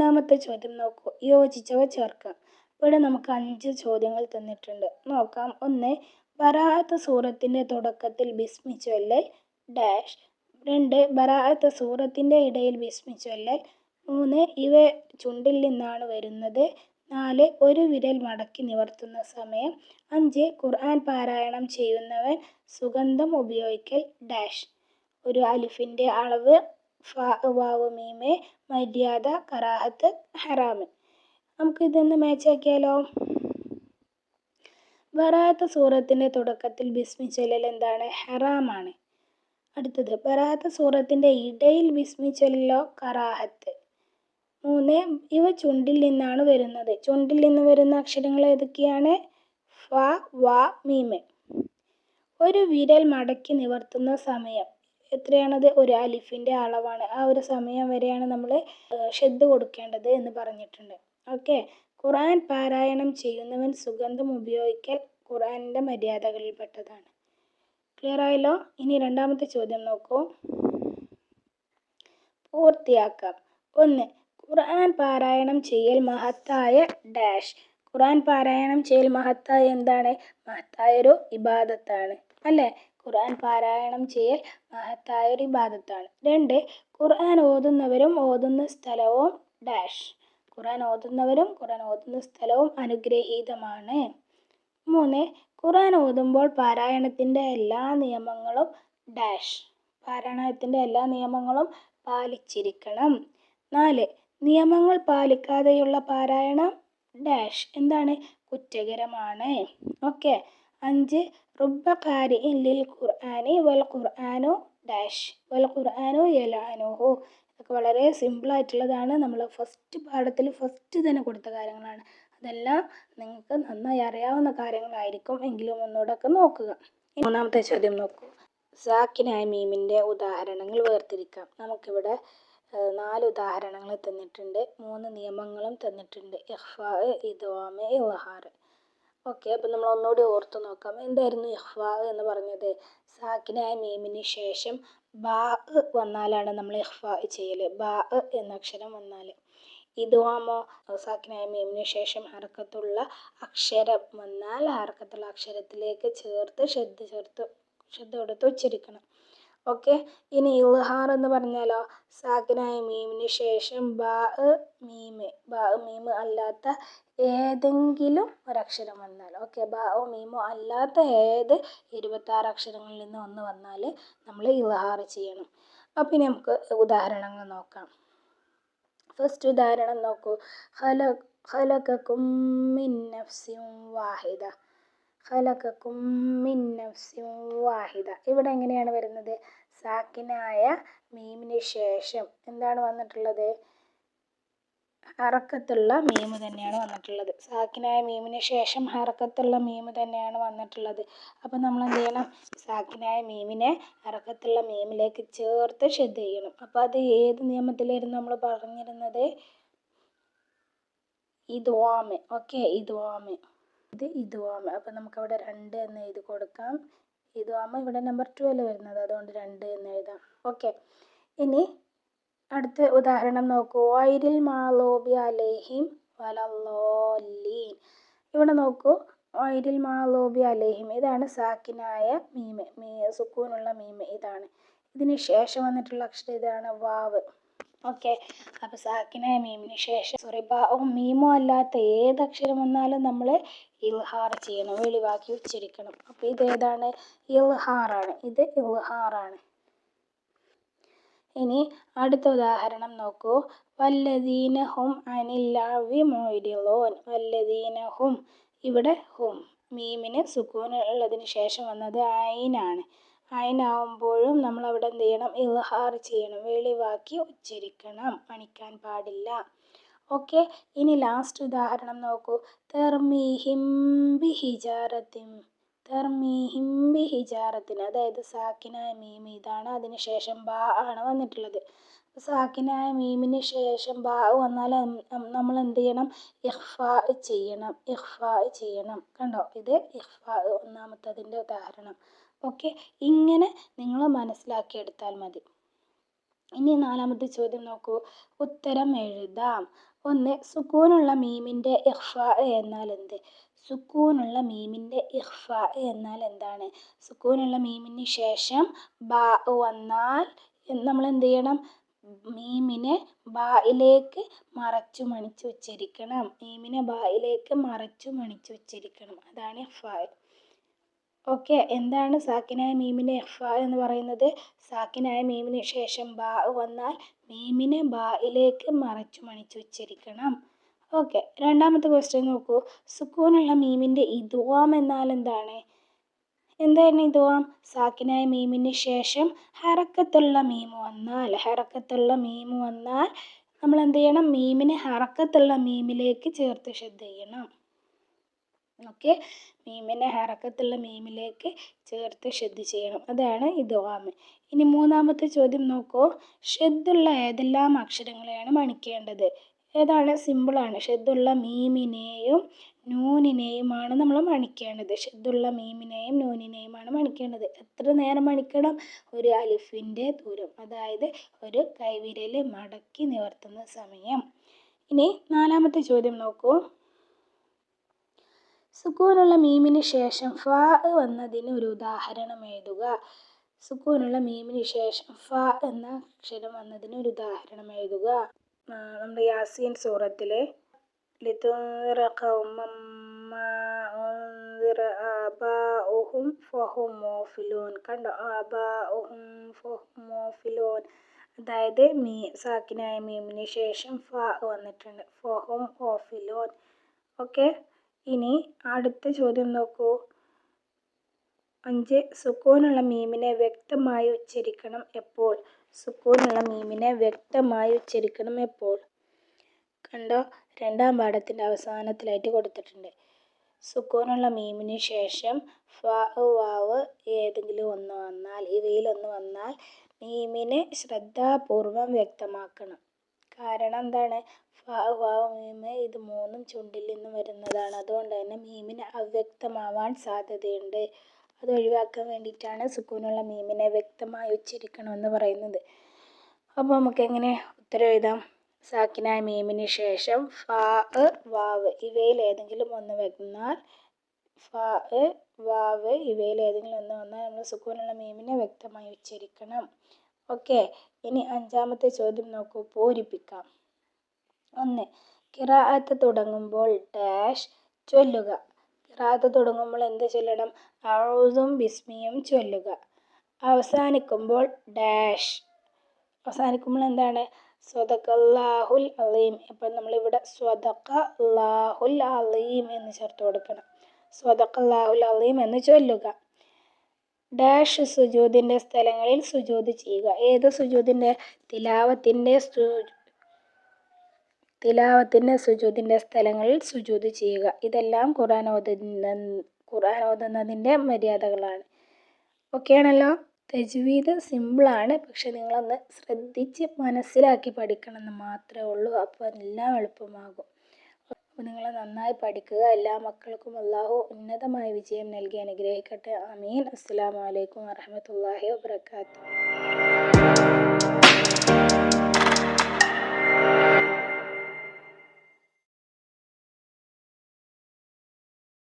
ഒന്നാമത്തെ ചോദ്യം നോക്കൂ, യോജിച്ചവ ചേർക്കാം. ഇവിടെ നമുക്ക് 5 ചോദ്യങ്ങൾ തന്നിട്ടുണ്ട്. നോക്കാം. 1. ബറാഅത്ത് സൂറത്തിന്റെ തുടക്കത്തിൽ ബിസ്മി ചൊല്ലൽ ഡാഷ്. 2. ബറാഅത്ത് സൂറത്തിന്റെ ഇടയിൽ ബിസ്മി ചൊല്ലൽ. 3. ഇവ ചുണ്ടിൽ നിന്നാണ് വരുന്നത്. 4. ഒരു വിരൽ മടക്കി നിവർത്തുന്ന സമയം. 5. ഖുർആൻ പാരായണം ചെയ്യുന്നവൻ സുഗന്ധം ഉപയോഗിക്കൽ ഡാഷ്. ഒരു അലിഫിന്റെ അളവ് ഫ വാവ് മീമ്, മര്യാദ, കറാഹത്ത്, ഹറാമ്. നമുക്ക് ഇതൊന്ന് മാച്ച് ആക്കിയാലോ. ബറാഅത്ത് സൂറത്തിന്റെ തുടക്കത്തിൽ ബിസ്മി ചൊല്ലൽ എന്താണ്? ഹറാമാണ്. അടുത്തത്, ബറാഅത്ത് സൂറത്തിന്റെ ഇടയിൽ ബിസ്മി ചൊല്ലലോ? കറാഹത്ത്. 3. ഇവ ചുണ്ടിൽ നിന്നാണ് വരുന്നത്. ചുണ്ടിൽ നിന്ന് വരുന്ന അക്ഷരങ്ങൾ ഏതൊക്കെയാണ്? ഫ വ മീമ്. ഒരു വിരൽ മടക്കി നിവർത്തുന്ന സമയം എത്രയാണത്? ഒരു അലിഫിന്റെ അളവാണ്. ആ ഒരു സമയം വരെയാണ് നമ്മൾ ഷദ്ദ് കൊടുക്കേണ്ടത് എന്ന് പറഞ്ഞിട്ടുണ്ട്. ഓക്കെ. ഖുർആൻ പാരായണം ചെയ്യുന്നവൻ സുഗന്ധം ഉപയോഗിക്കൽ ഖുർആനിന്റെ മര്യാദകളിൽപ്പെട്ടതാണ്. ക്ലിയർ ആയല്ലോ. ഇനി രണ്ടാമത്തെ ചോദ്യം നോക്കൂ, പൂർത്തിയാക്കാം. 1. ഖുർആൻ പാരായണം ചെയ്യൽ മഹത്തായ ഡാഷ്. ഖുർആൻ പാരായണം ചെയ്യൽ മഹത്തായ എന്താണ്? മഹത്തായൊരു ഇബാദത്താണ് അല്ലേ? ഖുർആൻ പാരായണം ചെയ്യൽ മഹത്തായ ഒരു ഇബാദത്താണ്. 2. ഖുർആൻ ഓതുന്നവരും ഓതുന്ന സ്ഥലവും ഡാഷ്. ഖുർആൻ ഓതുന്നവരും ഖുർആൻ ഓതുന്ന സ്ഥലവും അനുഗ്രഹീതമാണ്. 3. ഖുർആൻ ഓതുമ്പോൾ പാരായണത്തിന്റെ എല്ലാ നിയമങ്ങളും ഡാഷ്. പാരായണത്തിന്റെ എല്ലാ നിയമങ്ങളും പാലിച്ചിരിക്കണം. 4. നിയമങ്ങൾ പാലിക്കാതെയുള്ള പാരായണം ഡാഷ്. എന്താണ്? കുറ്റകരമാണ്. ഓക്കെ. 5. റുബ്ബ ഖാരിഇൻ ലിൽ ഖുർആനി വൽ ഖുർആനു ഡാഷ് വൽ ഖുർആനു യലഅനുഹു. ഇതൊക്കെ വളരെ സിമ്പിൾ ആയിട്ടുള്ളതാണ്. നമ്മൾ ഫസ്റ്റ് പാഠത്തിൽ ഫസ്റ്റ് തന്നെ കൊടുത്ത കാര്യങ്ങളാണ്. അതെല്ലാം നിങ്ങൾക്ക് നന്നായി അറിയാവുന്ന കാര്യങ്ങളായിരിക്കും. എങ്കിലും ഒന്നുകൂടെ നോക്കുക. മൂന്നാമത്തെ ചോദ്യം നോക്കൂ, സാക്കിനായ മീമിന്റെ ഉദാഹരണങ്ങൾ വേർതിരിക്കാം. നമുക്കിവിടെ 4 ഉദാഹരണങ്ങൾ തന്നിട്ടുണ്ട്. 3 നിയമങ്ങളും തന്നിട്ടുണ്ട്. ഇഖ്ഫാ, ഇദ്ഗാം, ഇൾഹാർ. ഓക്കെ. അപ്പം നമ്മൾ ഒന്നുകൂടി ഓർത്തു നോക്കാം. എന്തായിരുന്നു ഇഖ്ഫാ എന്ന് പറഞ്ഞത്? സാക്കിനായ മീമിന് ശേഷം ബാ വന്നാലാണ് നമ്മൾ ഇഖ്ഫാ ചെയ്യൽ. ബാ എന്ന അക്ഷരം വന്നാൽ. ഇദ്ഗാമോ? സാക്കിനായ മീമിന് ശേഷം ഹർക്കത്തുള്ള അക്ഷരം വന്നാൽ ഹർക്കത്തുള്ള അക്ഷരത്തിലേക്ക് ഷദ്ദ കൊടുത്ത് ഉച്ചരിക്കണം. ഓക്കെ. ഇനി ഇൾഹാർ എന്ന് പറഞ്ഞാലോ? സാക്കിനായ മീമിന് ശേഷം ബാ മീമ് അല്ലാത്ത ഏതെങ്കിലും ഒരക്ഷരം വന്നാൽ, ഓക്കെ, ബാ മീമോ അല്ലാത്ത ഏത് 26 അക്ഷരങ്ങളിൽ നിന്ന് ഒന്ന് വന്നാൽ നമ്മൾ ഇൾഹാർ ചെയ്യണം. അപ്പം ഇനി നമുക്ക് ഉദാഹരണങ്ങൾ നോക്കാം. ഫസ്റ്റ് ഉദാഹരണം നോക്കൂ, ഖലഖകും മിൻ നഫ്സിൻ വാഹിദ. ഖലഖകും മിൻ നഫ്സിൻ വാഹിദ. ഇവിടെ എങ്ങനെയാണ് വരുന്നത്? സാക്കിനായ മീമിന് ശേഷം എന്താണ് വന്നിട്ടുള്ളത്? ഹറക്കത്തുള്ള മീമ് തന്നെയാണ് വന്നിട്ടുള്ളത്. സാക്കിനായ മീമിന് ശേഷം ഹറക്കത്തുള്ള മീമ് തന്നെയാണ് വന്നിട്ടുള്ളത്. അപ്പം നമ്മൾ എന്ത് ചെയ്യണം? സാക്കിനായ മീമിനെ ഹറക്കത്തുള്ള മീമിലേക്ക് ചേർത്ത് ഷദ്ദ് ചെയ്യണം. അപ്പം അത് ഏത് നിയമത്തിലായിരുന്നു നമ്മൾ പറഞ്ഞിരുന്നത്? ഇദ്ഗാം. ഓക്കെ, ഇദ്ഗാം. ഇത് ഇദ്ഗാം. അപ്പം നമുക്കവിടെ 2 എന്ന് എഴുതി കൊടുക്കാം. ഇദ്ഗാം ഇവിടെ നമ്പർ 2 വരുന്നത്, അതുകൊണ്ട് 2 എന്ന് എഴുതാം. ഓക്കെ. ഇനി അടുത്ത ഉദാഹരണം നോക്കൂ, ഗൈറിൽ മഗ്ളൂബി അലൈഹിം വലദ്ദാല്ലീൻ. ഇവിടെ നോക്കൂ, ഗൈറിൽ മഗ്ളൂബി അലൈഹിം, ഇതാണ് സാക്കിനായ മീമ്, സുക്കൂനുള്ള മീമ് ഇതാണ്. ഇതിന് ശേഷം വന്നിട്ടുള്ള അക്ഷരം ഇതാണ്, വാവ്. ഓക്കെ. അപ്പോൾ സാക്കിനായ മീമിന് ശേഷം ബാവും മീമോ അല്ലാത്ത ഏത് അക്ഷരം വന്നാലും നമ്മൾ ഇൾഹാർ ചെയ്യണം, വെളിവാക്കി ഉച്ചരിക്കണം. അപ്പോൾ ഇതേതാണ്? ഇൾഹാറാണ്. ഇത് ഇൾഹാറാണ്. ഇനി അടുത്ത ഉദാഹരണം നോക്കൂ, വല്ലദീന ഹും അനിൽ ലഗ്വി മുഅ്രിദൂൻ. വല്ലദീന ഹും, ഇവിടെ ഹും മീമിന് സുക്കൂൻ ഉള്ളതിന് ശേഷം വന്നത് ഐനാണ്. ഐനാവുമ്പോഴും നമ്മൾ അവിടെ എന്ത് ചെയ്യണം? ഇൾഹാർ ചെയ്യണം, വെളിവാക്കി ഉച്ചരിക്കണം, മണിക്കാൻ പാടില്ല. ഓക്കെ. ഇനി ലാസ്റ്റ് ഉദാഹരണം നോക്കൂ, തർമീഹിം ബിഹിജാറത്തിൻ. തർമീഹിം ബിഹിജാറത്തിൻ, അതായത് സാക്കിനായ മീമ് ഇതാണ്, അതിന് ശേഷം ബാ ആണ് വന്നിട്ടുള്ളത്. സാക്കിനായ മീമിന് ശേഷം ബാ വന്നാൽ നമ്മൾ എന്ത് ചെയ്യണം? ഇഖ്ഫാ ചെയ്യണം, ഇഖ്ഫാ ചെയ്യണം. കണ്ടോ? ഇത് ഇഖ്ഫാ, ഒന്നാമത്തതിൻ്റെ ഉദാഹരണം. ഓക്കെ. ഇങ്ങനെ നിങ്ങൾ മനസ്സിലാക്കിയെടുത്താൽ മതി. ഇനി 4ാമത്തെ ചോദ്യം നോക്കൂ, ഉത്തരം എഴുതാം. ഒന്ന്, സുക്കൂനുള്ള മീമിൻ്റെ ഇഖ്ഫാ എന്നാൽ എന്ത്? സുക്കൂനുള്ള മീമിൻ്റെ ഇഖ്ഫാ എന്നാൽ എന്താണ്? സുക്കൂനുള്ള മീമിന് ശേഷം ബാ വന്നാൽ നമ്മൾ എന്ത് ചെയ്യണം? മീമിനെ ബായിലേക്ക് മറച്ചു മണിച്ച് ഉച്ചരിക്കണം. മീമിനെ ബായിലേക്ക് മറച്ചു മണിച്ച് ഉച്ചരിക്കണം. അതാണ് ഇഖ്ഫാ. ഓക്കെ, എന്താണ് സാക്കിനായ മീമിൻ്റെ ഇഖ്ഫാ എന്ന് പറയുന്നത്? സാക്കിനായ മീമിന് ശേഷം ബാ വന്നാൽ മീമിനെ ബായിലേക്ക് മറച്ചു മണിച്ച് ഉച്ചരിക്കണം. ഓക്കെ, രണ്ടാമത്തെ ക്വസ്റ്റ്യൻ നോക്കൂ. സുക്കൂനുള്ള മീമിൻ്റെ ഇദ്ഗാം എന്നാൽ എന്താണ്? എന്താണ് ഇദ്ഗാം? സാക്കിനായ മീമിന് ശേഷം ഹറക്കത്തുള്ള മീമ് വന്നാൽ നമ്മൾ എന്ത് ചെയ്യണം? മീമിനെ ഹറക്കത്തുള്ള മീമിലേക്ക് ചേർത്ത് ഷദ് ചെയ്യണം. ഓക്കെ, മീമിനെ ഹറക്കത്തുള്ള മീമിലേക്ക് ചേർത്ത് ഷദ് ചെയ്യണം. അതാണ് ഇദ്ഗാം. ഇനി മൂന്നാമത്തെ ചോദ്യം നോക്കൂ. ഷദ്ദുള്ള ഏതെല്ലാം അക്ഷരങ്ങളെയാണ് മണിക്കേണ്ടത്? ഏതാണ്? സിമ്പിളാണ്. ഷദ്ദുള്ള മീമിനെയും നൂനിനെയുമാണ് നമ്മൾ മണിക്കേണ്ടത്. ഷദ്ദുള്ള മീമിനെയും നൂനിനെയുമാണ് മണിക്കേണ്ടത്. എത്ര നേരം മണിക്കണം? ഒരു അലിഫിൻ്റെ ദൂരം, അതായത് ഒരു കൈവിരൽ മടക്കി നിവർത്തുന്ന സമയം. ഇനി നാലാമത്തെ ചോദ്യം നോക്കൂ. സുക്കൂനുള്ള മീമിന് ശേഷം ഫാ വന്നതിന് ഒരു ഉദാഹരണം എഴുതുക. സുക്കൂനുള്ള മീമിന് ശേഷം ഫാ എന്ന അക്ഷരം വന്നതിന് ഒരു ഉദാഹരണം എഴുതുക. നമ്മുടെ യാസീൻ സൂറത്തിലെ ലിതുൻദിറ ഖൗമൻ മാ ഉൻദിറ ആബാഉഹും ഫഹും ഗാഫിലൂൻ. കണ്ടോ? ആബാഉഹും ഫഹും ഗാഫിലൂൻ. അതായത് സാക്കിനായ മീമിന് ശേഷം ഫാ വന്നിട്ടുണ്ട്. ഫഹും ഗാഫിലൂൻ. ഓക്കെ, ഇനി അടുത്ത ചോദ്യം നോക്കൂ. 5, സുക്കൂനുള്ള മീമിനെ വ്യക്തമായി ഉച്ചരിക്കണം എപ്പോൾ? സുക്കൂനുള്ള മീമിനെ വ്യക്തമായി ഉച്ചരിക്കണം എപ്പോൾ? കണ്ടോ? രണ്ടാം പാഠത്തിൻ്റെ അവസാനത്തിലായിട്ട് കൊടുത്തിട്ടുണ്ട്. സുക്കൂനുള്ള മീമിന് ശേഷം ഫാ വാവ് ഏതെങ്കിലും ഒന്ന് വന്നാൽ, ഇവയിലൊന്ന് വന്നാൽ മീമിനെ ശ്രദ്ധാപൂർവം വ്യക്തമാക്കണം. കാരണം എന്താണ്? ഫാ വാവ് മീമ് ഇത് മൂന്നും ചുണ്ടിൽ നിന്ന് വരുന്നതാണ്. അതുകൊണ്ട് തന്നെ മീമിന് അവ്യക്തമാവാൻ സാധ്യതയുണ്ട്. അത് ഒഴിവാക്കാൻ വേണ്ടിയിട്ടാണ് സുക്കൂനുള്ള മീമിനെ വ്യക്തമായി ഉച്ചരിക്കണമെന്ന് പറയുന്നത്. അപ്പോൾ നമുക്ക് എങ്ങനെ ഉത്തരം എഴുതാം? സാക്കിനായ മീമിന് ശേഷം ഫാ വാവ് ഇവയിലേതെങ്കിലും ഒന്ന് വന്നാൽ, ഫാ വാവ് ഇവയിലേതെങ്കിലും ഒന്ന് വന്നാൽ നമ്മൾ സുക്കൂനുള്ള മീമിനെ വ്യക്തമായി ഉച്ചരിക്കണം. ഓക്കെ, ഇനി അഞ്ചാമത്തെ ചോദ്യം നോക്കൂ. പൂരിപ്പിക്കാം. 1, ഖിറാഅത്ത് തുടങ്ങുമ്പോൾ ഡാഷ് ചൊല്ലുക. ഖിറാഅത്ത് തുടങ്ങുമ്പോൾ എന്ത് ചൊല്ലണം? അഊദും ബിസ്മിയും ചൊല്ലുക. അവസാനിക്കുമ്പോൾ ഡാഷ്. അവസാനിക്കുമ്പോൾ എന്താണ്? സ്വദഖല്ലാഹുൽ അലീം. അപ്പോൾ നമ്മളിവിടെ സ്വദഖല്ലാഹുൽ അലീം എന്ന് ചേർത്ത് കൊടുക്കണം. സ്വദഖല്ലാഹുൽ അലീം എന്ന് ചൊല്ലുക. ഡാഷ് സുജൂദിൻ്റെ സ്ഥലങ്ങളിൽ സുജൂദ് ചെയ്യുക. ഏത് സുജൂദിൻ്റെ? തിലാവത്തിൻ്റെ സുജൂദിൻ്റെ സ്ഥലങ്ങളിൽ സുജൂദ് ചെയ്യുക. ഇതെല്ലാം ഖുർആൻ ഓതുന്നതിൻ്റെ മര്യാദകളാണ്. ഓക്കെ ആണല്ലോ? തജ്വീദ് സിമ്പിളാണ്, പക്ഷെ നിങ്ങളൊന്ന് ശ്രദ്ധിച്ച് മനസ്സിലാക്കി പഠിക്കണമെന്ന് മാത്രമേ ഉള്ളൂ. അപ്പോൾ എല്ലാം എളുപ്പമാകും. അപ്പോൾ നിങ്ങൾ നന്നായി പഠിക്കുക. എല്ലാ മക്കൾക്കും അല്ലാഹു ഉന്നതമായ വിജയം നൽകി അനുഗ്രഹിക്കട്ടെ. ആമീൻ. അസ്സലാമു അലൈക്കും വറഹ്മത്തുള്ളാഹി വബറകാതുഹു.